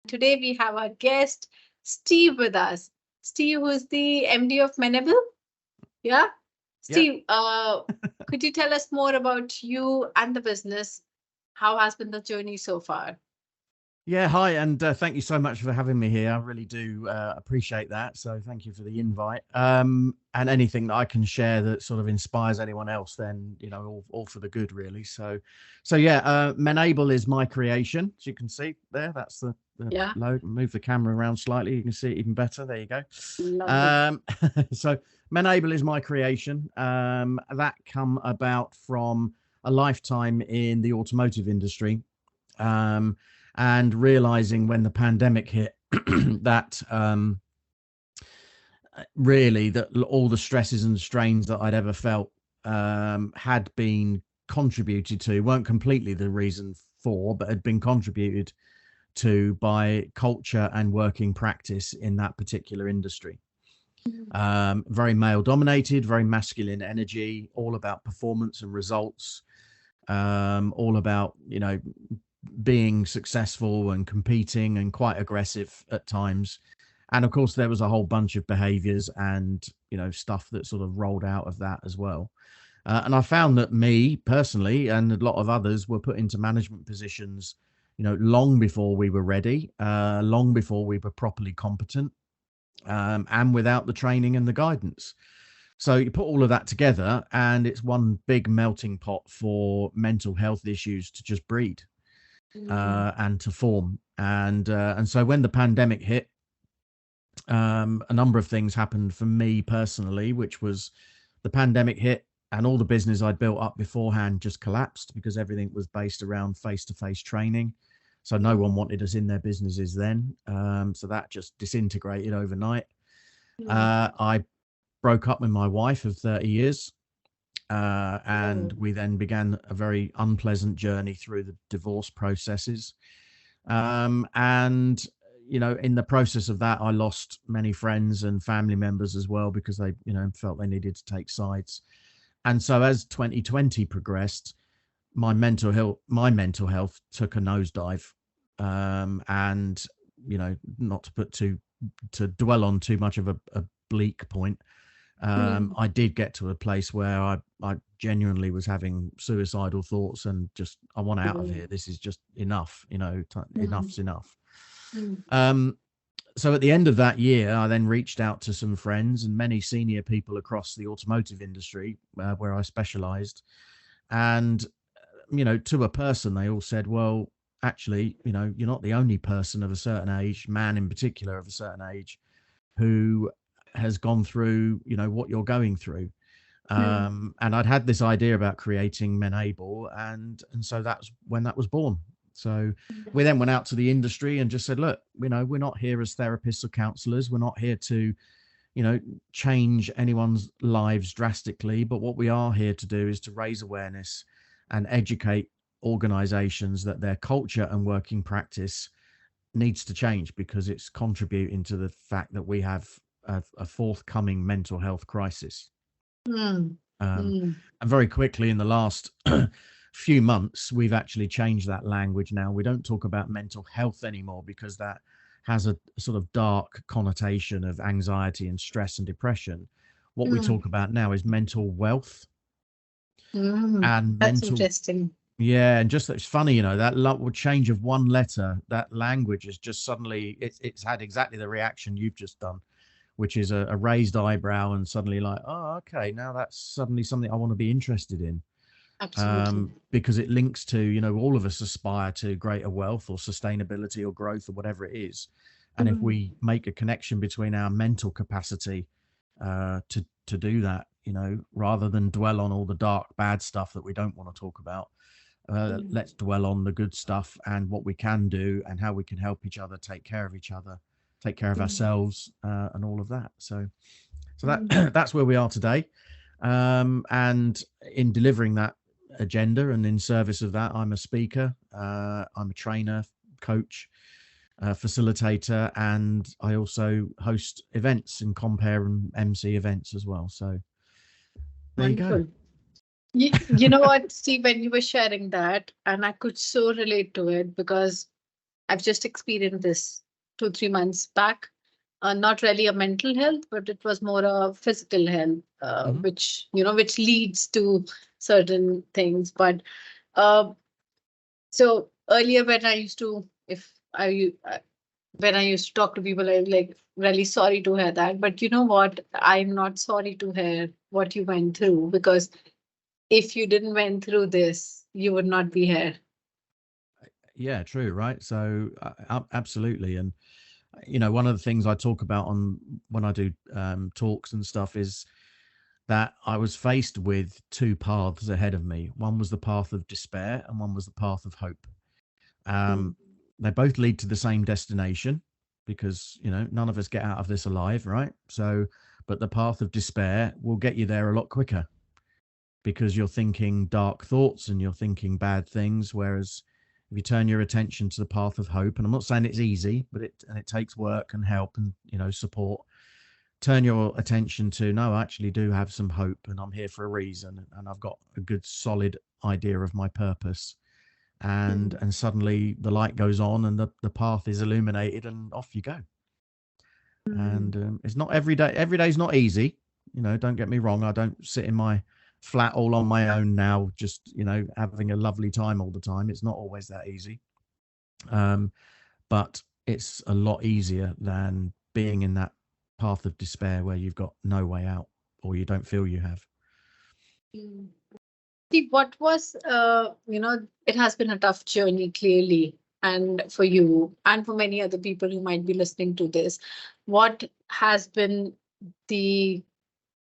Today we have our guest, Steve, with us. Steve, who's the MD of Menable. Yeah. Yeah. Steve, could you tell us more about you and the business? How has been the journey so far? Yeah. Hi, and thank you so much for having me here. I really do appreciate that. So thank you for the invite. And anything that I can share that sort of inspires anyone else, then all for the good, really. So yeah, Menable is my creation, as you can see there. That's the Yeah. logo. Move the camera around slightly. You can see it even better. There you go. Lovely. So Menable is my creation. That come about from a lifetime in the automotive industry. And realizing when the pandemic hit that really that all the stresses and strains that I'd ever felt had been contributed to, weren't completely the reason for, but had been contributed to by culture and working practice in that particular industry. Very male dominated, very masculine energy, all about performance and results, all about being successful and competing and quite aggressive at times. And of course there was a whole bunch of behaviors and stuff that sort of rolled out of that as well. And I found that me personally and a lot of others were put into management positions long before we were ready, long before we were properly competent, and without the training and the guidance. So you put all of that together and it's one big melting pot for mental health issues to just breed and to form. And so when the pandemic hit, a number of things happened for me personally, which was the pandemic hit and all the business I'd built up beforehand just collapsed because everything was based around face-to-face training. So no one wanted us in their businesses then. So that just disintegrated overnight. I broke up with my wife of 30 years. And we then began a very unpleasant journey through the divorce processes. And in the process of that, I lost many friends and family members as well because they felt they needed to take sides. And so as 2020 progressed, my mental health took a nosedive. And not to dwell on too much of a bleak point, I did get to a place where I genuinely was having suicidal thoughts and just, I want out of here. This is just enough, enough's enough. So at the end of that year, I then reached out to some friends and many senior people across the automotive industry where I specialized. And, to a person, they all said, well, actually, you're not the only person of a certain age, man in particular of a certain age, who has gone through what you're going through. And I'd had this idea about creating Menable, and so that's when that was born. So we then went out to the industry and just said, look, we're not here as therapists or counselors. We're not here to change anyone's lives drastically, but what we are here to do is to raise awareness and educate organizations that their culture and working practice needs to change because it's contributing to the fact that we have a forthcoming mental health crisis. And very quickly in the last few months, we've actually changed that language. Now we don't talk about mental health anymore because that has a sort of dark connotation of anxiety and stress and depression. What we talk about now is mental wealth. And That's mental, interesting. yeah, and just it's funny, that change of one letter, that language is just suddenly it's had exactly the reaction you've just done, which is a raised eyebrow and suddenly like, oh, okay, now that's suddenly something I want to be interested in. Absolutely. Because it links to, all of us aspire to greater wealth or sustainability or growth or whatever it is. And if we make a connection between our mental capacity to do that, rather than dwell on all the dark, bad stuff that we don't want to talk about, let's dwell on the good stuff and what we can do and how we can help each other, take care of each other, take care of ourselves, and all of that. So that that's where we are today. And in delivering that agenda and in service of that, I'm a speaker, I'm a trainer, coach, facilitator, and I also host events and compare and MC events as well. So there you go. You know what, Steve, when you were sharing that, and I could so relate to it because I've just experienced this 2-3 months back. Not really a mental health, but it was more a physical health, which which leads to certain things. But so earlier, when I used to, if I when I used to talk to people, I was like, really sorry to hear that. But you know what? I'm not sorry to hear what you went through, because if you didn't went through this, you would not be here. Yeah, true, right? So absolutely. And one of the things I talk about on when I do talks and stuff is that I was faced with two paths ahead of me. One was the path of despair, and one was the path of hope. They both lead to the same destination, because none of us get out of this alive, right? So, but the path of despair will get you there a lot quicker, because you're thinking dark thoughts and you're thinking bad things. Whereas if you turn your attention to the path of hope, and I'm not saying it's easy, but it takes work and help and support. Turn your attention to, no, I actually do have some hope, and I'm here for a reason, and I've got a good solid idea of my purpose. And suddenly the light goes on, and the path is illuminated, and off you go. And it's not every day. Every day's not easy. Don't get me wrong. I don't sit in my flat all on my own now, just having a lovely time all the time. It's not always that easy. But it's a lot easier than being in that path of despair where you've got no way out, or you don't feel you have. See, what was, it has been a tough journey, clearly, and for you and for many other people who might be listening to this. What has been the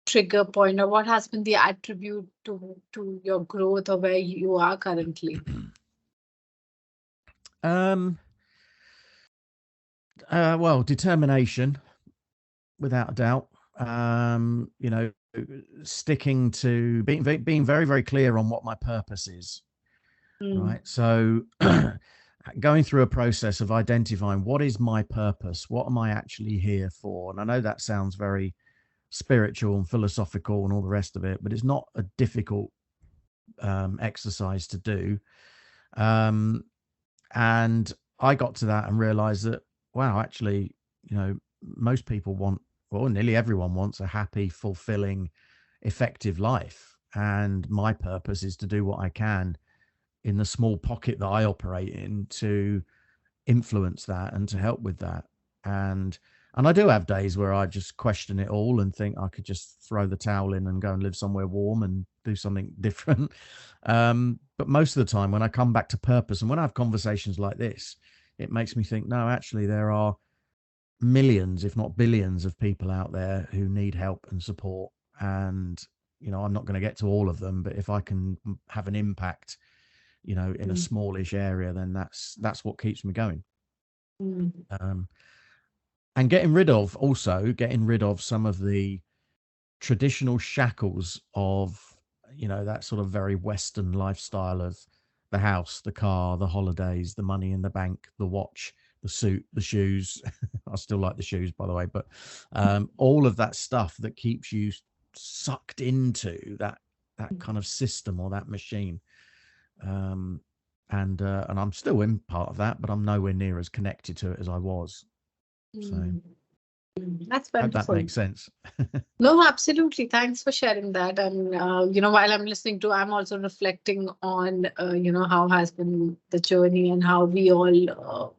trigger point, or what has been the attribute to your growth, or where you are currently? Well, determination, without a doubt. Sticking to being very, very clear on what my purpose is. Right. So going through a process of identifying what is my purpose, what am I actually here for? And I know that sounds very spiritual and philosophical and all the rest of it, but it's not a difficult exercise to do. And I got to that and realized that, wow, actually, most people want, well, nearly everyone wants a happy, fulfilling, effective life. And my purpose is to do what I can in the small pocket that I operate in to influence that and to help with that. And I do have days where I just question it all and think I could just throw the towel in and go and live somewhere warm and do something different. But most of the time when I come back to purpose, and when I have conversations like this, it makes me think, no, actually there are millions, if not billions, of people out there who need help and support. And, I'm not going to get to all of them, but if I can have an impact, in a smallish area, then that's what keeps me going. And getting rid of some of the traditional shackles of, that sort of very Western lifestyle of the house, the car, the holidays, the money in the bank, the watch, the suit, the shoes. I still like the shoes, by the way, but all of that stuff that keeps you sucked into that kind of system or that machine. And I'm still in part of that, but I'm nowhere near as connected to it as I was. So that's wonderful. Hope that makes sense. No, absolutely. Thanks for sharing that. And while I'm listening to, I'm also reflecting on how has been the journey, and how we all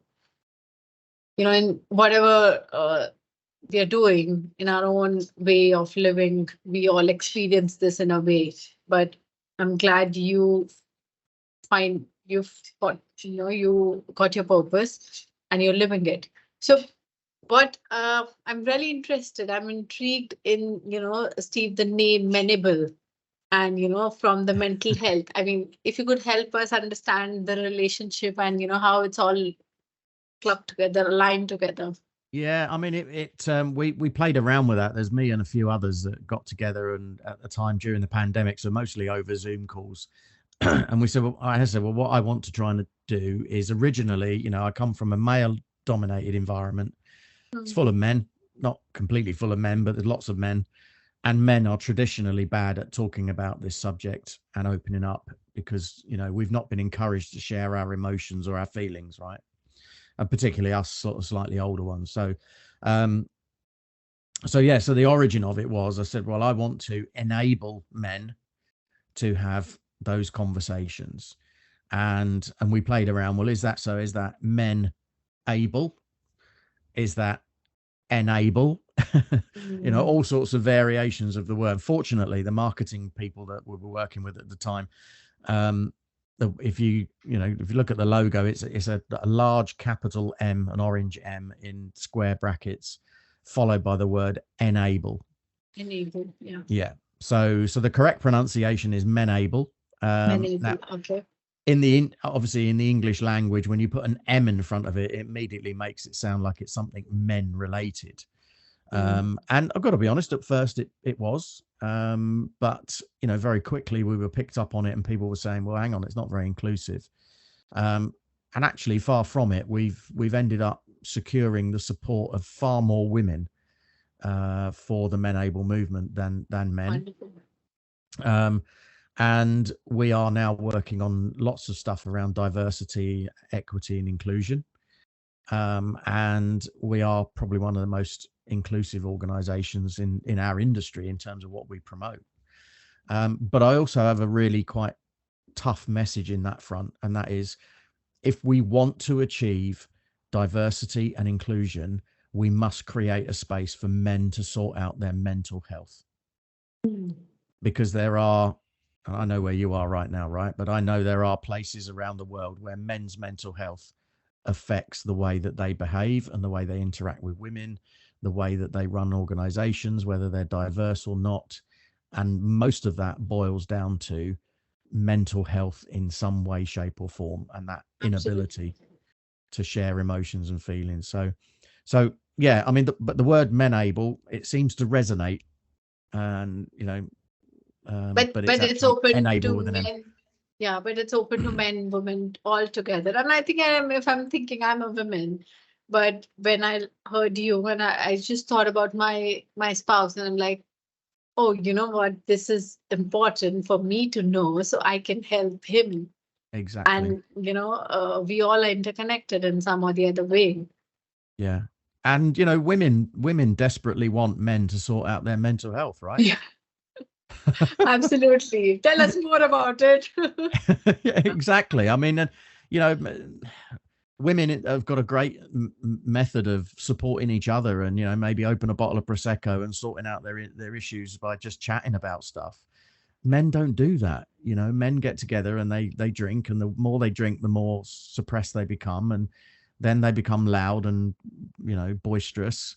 in whatever we are doing in our own way of living, we all experience this in a way. But I'm glad you got you got your purpose and you're living it. So what I'm really interested, I'm intrigued in, Steve, the name Menable, and from the mental health. I mean, if you could help us understand the relationship and how it's all clubbed together, aligned together. Yeah, I mean, we played around with that. There's me and a few others that got together, and at the time during the pandemic, so mostly over Zoom calls. And we said, I said, well, what I want to try and do is, originally, I come from a male-dominated environment. It's full of men, not completely full of men, but there's lots of men. And men are traditionally bad at talking about this subject and opening up, because, we've not been encouraged to share our emotions or our feelings, right? and particularly us sort of slightly older ones. So so the origin of it was, I said, well, I want to enable men to have those conversations. And we played around. Well, is that men able? Is that enable? All sorts of variations of the word. Fortunately, the marketing people that we were working with at the time, if you look at the logo, it's a large capital M, an orange M in square brackets, followed by the word enable. Enable, yeah. Yeah. So the correct pronunciation is menable. Menable, okay. Obviously in the English language, when you put an M in front of it, it immediately makes it sound like it's something men related. And I've got to be honest, at first it was, but very quickly we were picked up on it, and people were saying, well, hang on, it's not very inclusive. And actually, far from it. We've ended up securing the support of far more women for the Menable movement than men. Wonderful. And we are now working on lots of stuff around diversity, equity, and inclusion. And we are probably one of the most inclusive organizations in our industry in terms of what we promote. But I also have a really quite tough message in that front, and that is, if we want to achieve diversity and inclusion, we must create a space for men to sort out their mental health. Because there are, and I know where you are right now, right? But I know there are places around the world where men's mental health affects the way that they behave and the way they interact with women, the way that they run organizations, whether they're diverse or not. And most of that boils down to mental health in some way, shape, or form, and that inability to share emotions and feelings. So yeah, I mean, but the word menable, it seems to resonate, and but it's open to with an men. Yeah, but it's open to men, women, all together. And I think if I'm thinking I'm a woman, but when I heard you, and I just thought about my spouse, and I'm like, oh, you know what? This is important for me to know, so I can help him. Exactly. And we all are interconnected in some or the other way. Yeah. And women desperately want men to sort out their mental health, right? Yeah. Absolutely. Tell us more about it. Yeah, exactly. I mean, women have got a great method of supporting each other, and maybe open a bottle of prosecco and sorting out their issues by just chatting about stuff. Men don't do that. Men get together and they drink, and the more they drink, the more suppressed they become, and then they become loud and boisterous,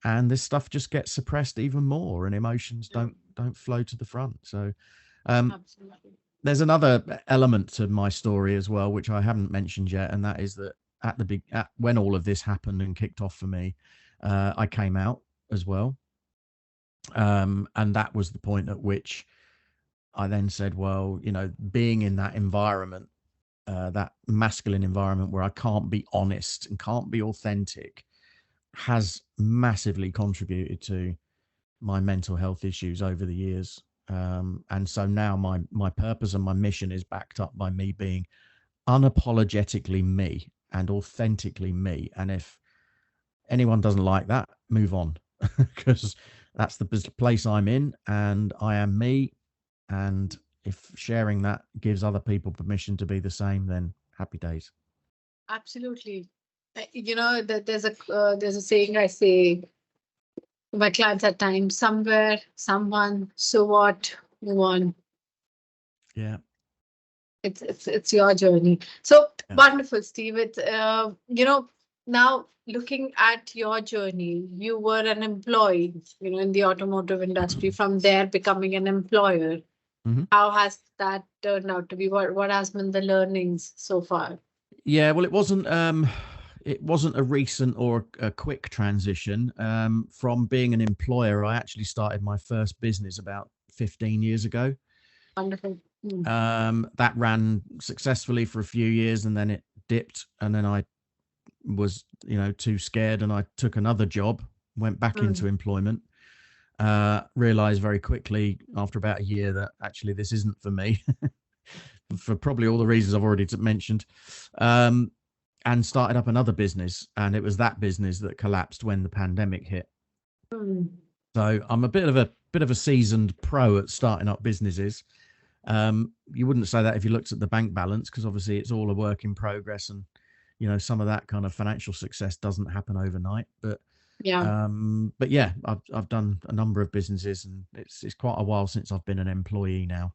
and this stuff just gets suppressed even more, and emotions don't flow to the front. So Absolutely. There's another element to my story as well, which I haven't mentioned yet, and that is that when all of this happened and kicked off for me, I came out as well, and that was the point at which I then said, well, being in that environment, that masculine environment where I can't be honest and can't be authentic, has massively contributed to my mental health issues over the years. And so now my purpose and my mission is backed up by me being unapologetically me and authentically me. And if anyone doesn't like that, move on, because that's the place I'm in, and I am me. And if sharing that gives other people permission to be the same, then happy days. Absolutely. There's a saying I say to my clients at times: somewhere, someone, so what, move on. Yeah. It's your journey. So Yeah. wonderful, Steve. It's now looking at your journey, you were an employee, in the automotive industry. From there, becoming an employer. Mm-hmm. How has that turned out to be? What has been the learnings so far? Yeah, well, it wasn't a recent or a quick transition. From being an employer, I actually started my first business about 15 years ago. Wonderful. That ran successfully for a few years, and then it dipped, and then I was too scared, and I took another job, went back into employment, realized very quickly after about a year that actually this isn't for me, for probably all the reasons I've already mentioned. and started up another business, and it was that business that collapsed when the pandemic hit. Mm. So I'm a bit of a seasoned pro at starting up businesses. You wouldn't say that if you looked at the bank balance, because obviously it's all a work in progress, and some of that kind of financial success doesn't happen overnight. Yeah. But yeah, I've done a number of businesses, and it's quite a while since I've been an employee now.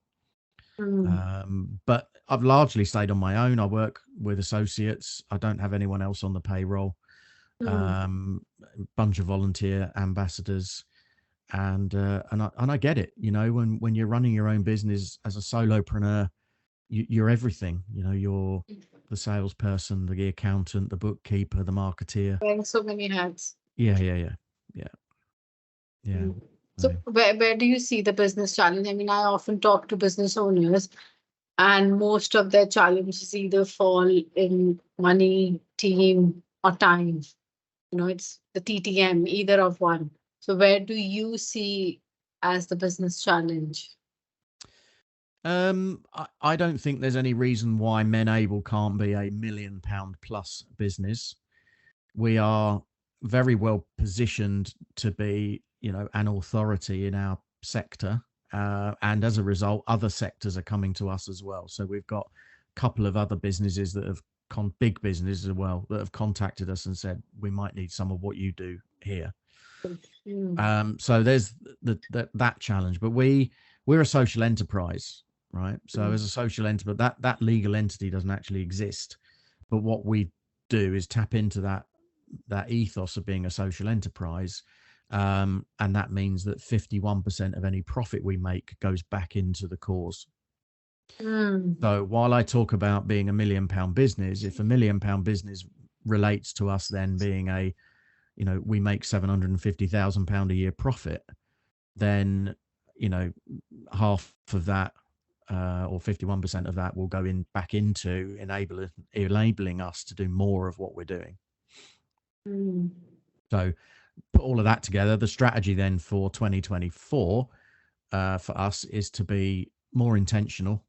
But I've largely stayed on my own. I work with associates. I don't have anyone else on the payroll. Bunch of volunteer ambassadors, and I get it. When you're running your own business as a solopreneur, you're everything. You're the salesperson, the accountant, the bookkeeper, the marketeer. Wearing so many hats. Yeah. So where do you see the business challenge? I mean, I often talk to business owners, and most of their challenges either fall in money, team, or time. It's the TTM, either of one. So where do you see as the business challenge? I don't think there's any reason why Menable can't be a £1 million plus business. We are very well positioned to be, an authority in our sector. And as a result, other sectors are coming to us as well. So we've got a couple of other businesses that have big businesses as well that have contacted us and said, we might need some of what you do here. So there's that challenge, but we're a social enterprise, right? So as a social enterprise, that legal entity doesn't actually exist, but what we do is tap into that ethos of being a social enterprise. And that means that 51% of any profit we make goes back into the cause. So while I talk about being £1 million business, if £1 million business relates to us then being we make £750,000 a year profit, then half of that or 51% of that will go back into enabling us to do more of what we're doing. So put all of that together, the strategy then for 2024 for us is to be more intentional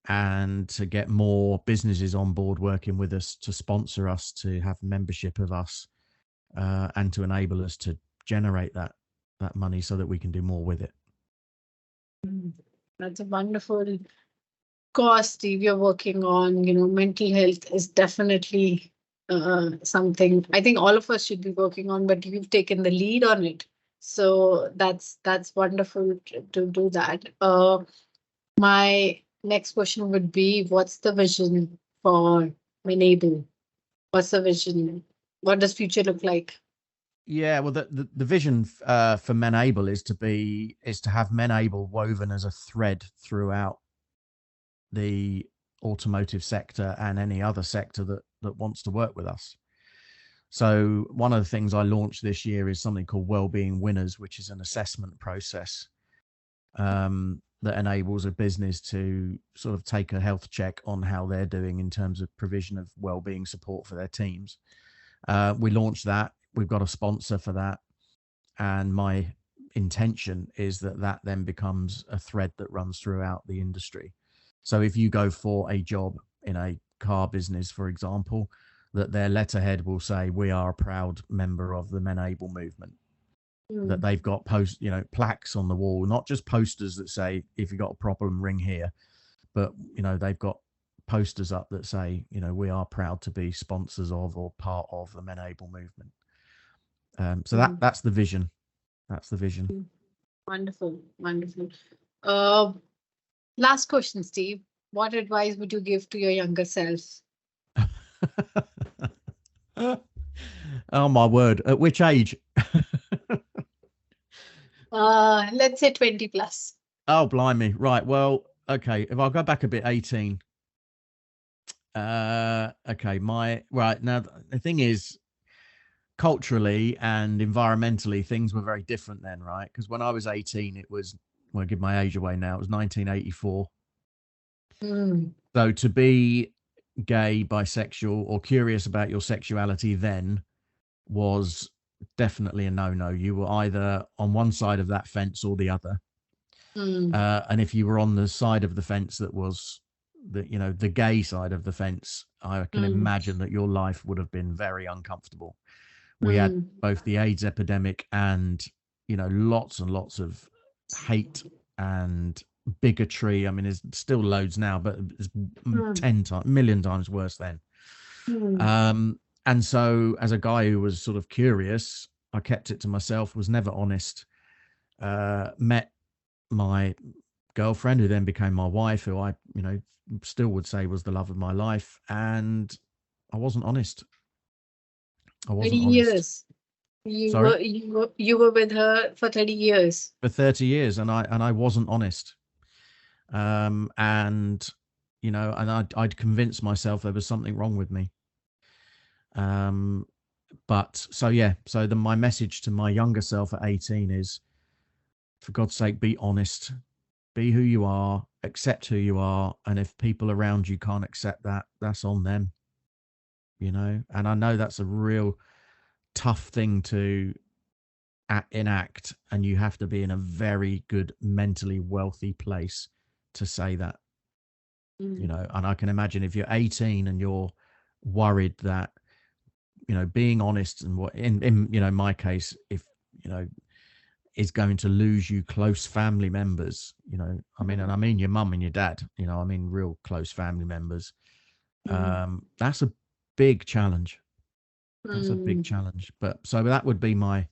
and to get more businesses on board working with us, to sponsor us, to have membership of us, and to enable us to generate that money so that we can do more with it. That's a wonderful cause, Steve, you're working on. Mental health is definitely something I think all of us should be working on, but you've taken the lead on it. So that's wonderful to do that. My next question would be, what's the vision for Menable? What's the vision? What does future look like? Yeah, well, the vision for Menable is to have Menable woven as a thread throughout the automotive sector and any other sector that wants to work with us. So one of the things I launched this year is something called Wellbeing Winners, which is an assessment process that enables a business to sort of take a health check on how they're doing in terms of provision of wellbeing support for their teams. We launched that. We've got a sponsor for that. And my intention is that then becomes a thread that runs throughout the industry. So if you go for a job in a car business, for example, that their letterhead will say, we are a proud member of the Menable movement. That they've got plaques on the wall, not just posters that say, if you've got a problem, ring here, but they've got posters up that say, we are proud to be sponsors of or part of the Menable movement. So that's the vision. That's the vision. Wonderful. Last question, Steve. What advice would you give to your younger self? Oh my word! At which age? Let's say 20 plus. Oh, blimey. Right. Well, okay. If I'll go back a bit, 18. Okay. Right. Now, the thing is, culturally and environmentally, things were very different then, right? Because when I was 18, it was, well, I'll give my age away now. It was 1984. So to be gay, bisexual, or curious about your sexuality then was definitely a no-no. You were either on one side of that fence or the other. And if you were on the side of the fence that was the gay side of the fence, I can imagine that your life would have been very uncomfortable. We had both the AIDS epidemic and, lots and lots of hate and bigotry. I mean, there's still loads now, but it's 10 times, million times worse then. And so as a guy who was sort of curious, I kept it to myself, was never honest, met my girlfriend, who then became my wife, who I, still would say was the love of my life. And I wasn't honest. 30 years. Sorry? You were with her for 30 years. For 30 years, and I wasn't honest. And I'd convinced myself there was something wrong with me. But so my message to my younger self at 18 is, for God's sake, be honest, be who you are, accept who you are. And if people around you can't accept that, that's on them, and I know that's a real tough thing to enact, and you have to be in a very good, mentally wealthy place to say that. And I can imagine if you're 18 and you're worried that, being honest and what in my case, if is going to lose you close family members, I mean your mum and your dad, I mean real close family members. That's a big challenge. That's a big challenge. But so that would be my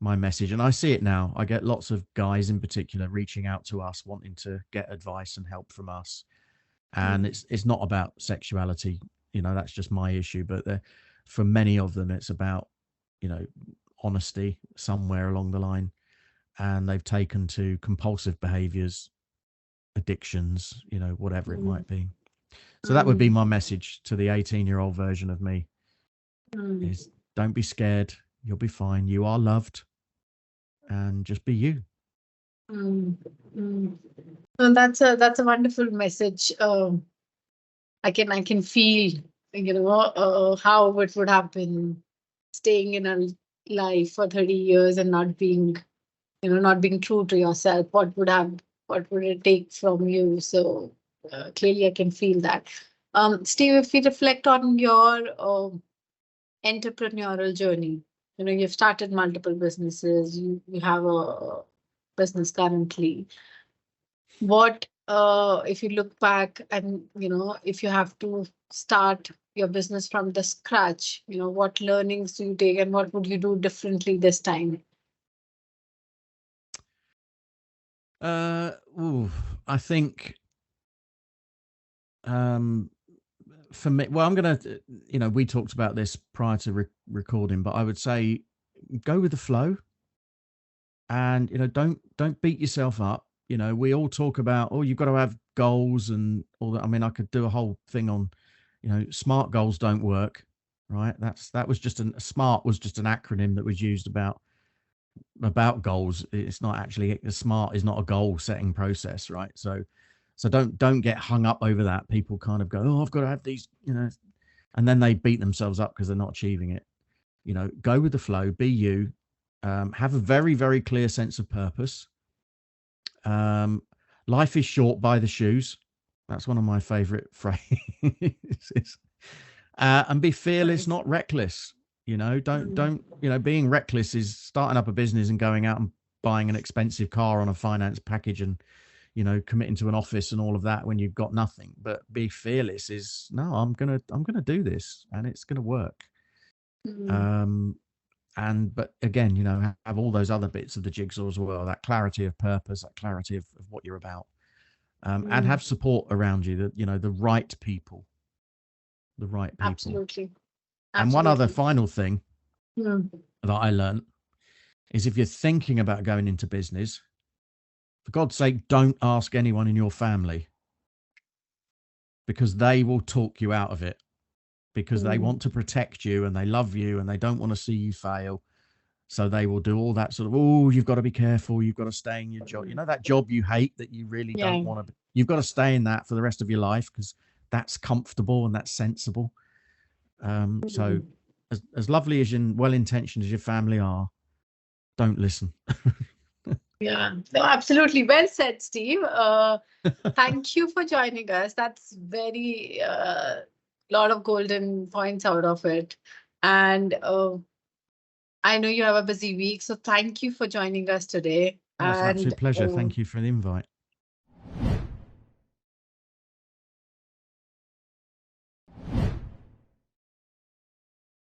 message. And I see it now. I get lots of guys in particular reaching out to us, wanting to get advice and help from us. And it's not about sexuality, that's just my issue. But for many of them, it's about, honesty somewhere along the line. And they've taken to compulsive behaviors, addictions, whatever it might be. So that would be my message to the 18-year-old version of me, is don't be scared. You'll be fine. You are loved, and just be you. Well, that's a wonderful message. I can feel, how it would have been staying in a life for 30 years and not being true to yourself. What would it take from you? So clearly I can feel that. Steve, if we reflect on your entrepreneurial journey, you've started multiple businesses, you have a business currently. What if you look back and if you have to start your business from the scratch, what learnings do you take and what would you do differently this time? I think for me, well, I'm gonna, we talked about this prior to recording, but I would say go with the flow, and don't beat yourself up. We all talk about, you've got to have goals and all that. I mean, I could do a whole thing on, SMART goals don't work, right? SMART was just an acronym that was used about goals. It's not actually, SMART is not a goal setting process, right? So don't get hung up over that. People kind of go, I've got to have these, and then they beat themselves up because they're not achieving it. Go with the flow, be you, have a very, very clear sense of purpose. Life is short, by the shoes. That's one of my favorite phrases. And be fearless, not reckless. Don't being reckless is starting up a business and going out and buying an expensive car on a finance package and committing to an office and all of that when you've got nothing. But be fearless is, no, I'm gonna do this and it's gonna work. But again, have all those other bits of the jigsaw as well, that clarity of purpose, that clarity of what you're about, and have support around you, that the right people. Absolutely. And one other final thing that I learned is, if you're thinking about going into business, for God's sake, don't ask anyone in your family, because they will talk you out of it, because they want to protect you and they love you and they don't want to see you fail. So they will do all that sort of, you've got to be careful. You've got to stay in your job. That job you hate that you really don't want to. You've got to stay in that for the rest of your life because that's comfortable and that's sensible. So as lovely as and well-intentioned as your family are, don't listen. Yeah, no, absolutely. Well said, Steve. Thank you for joining us. That's very lot of golden points out of it. And I know you have a busy week, so thank you for joining us today. Oh, it's an And absolute pleasure. Thank you for the invite.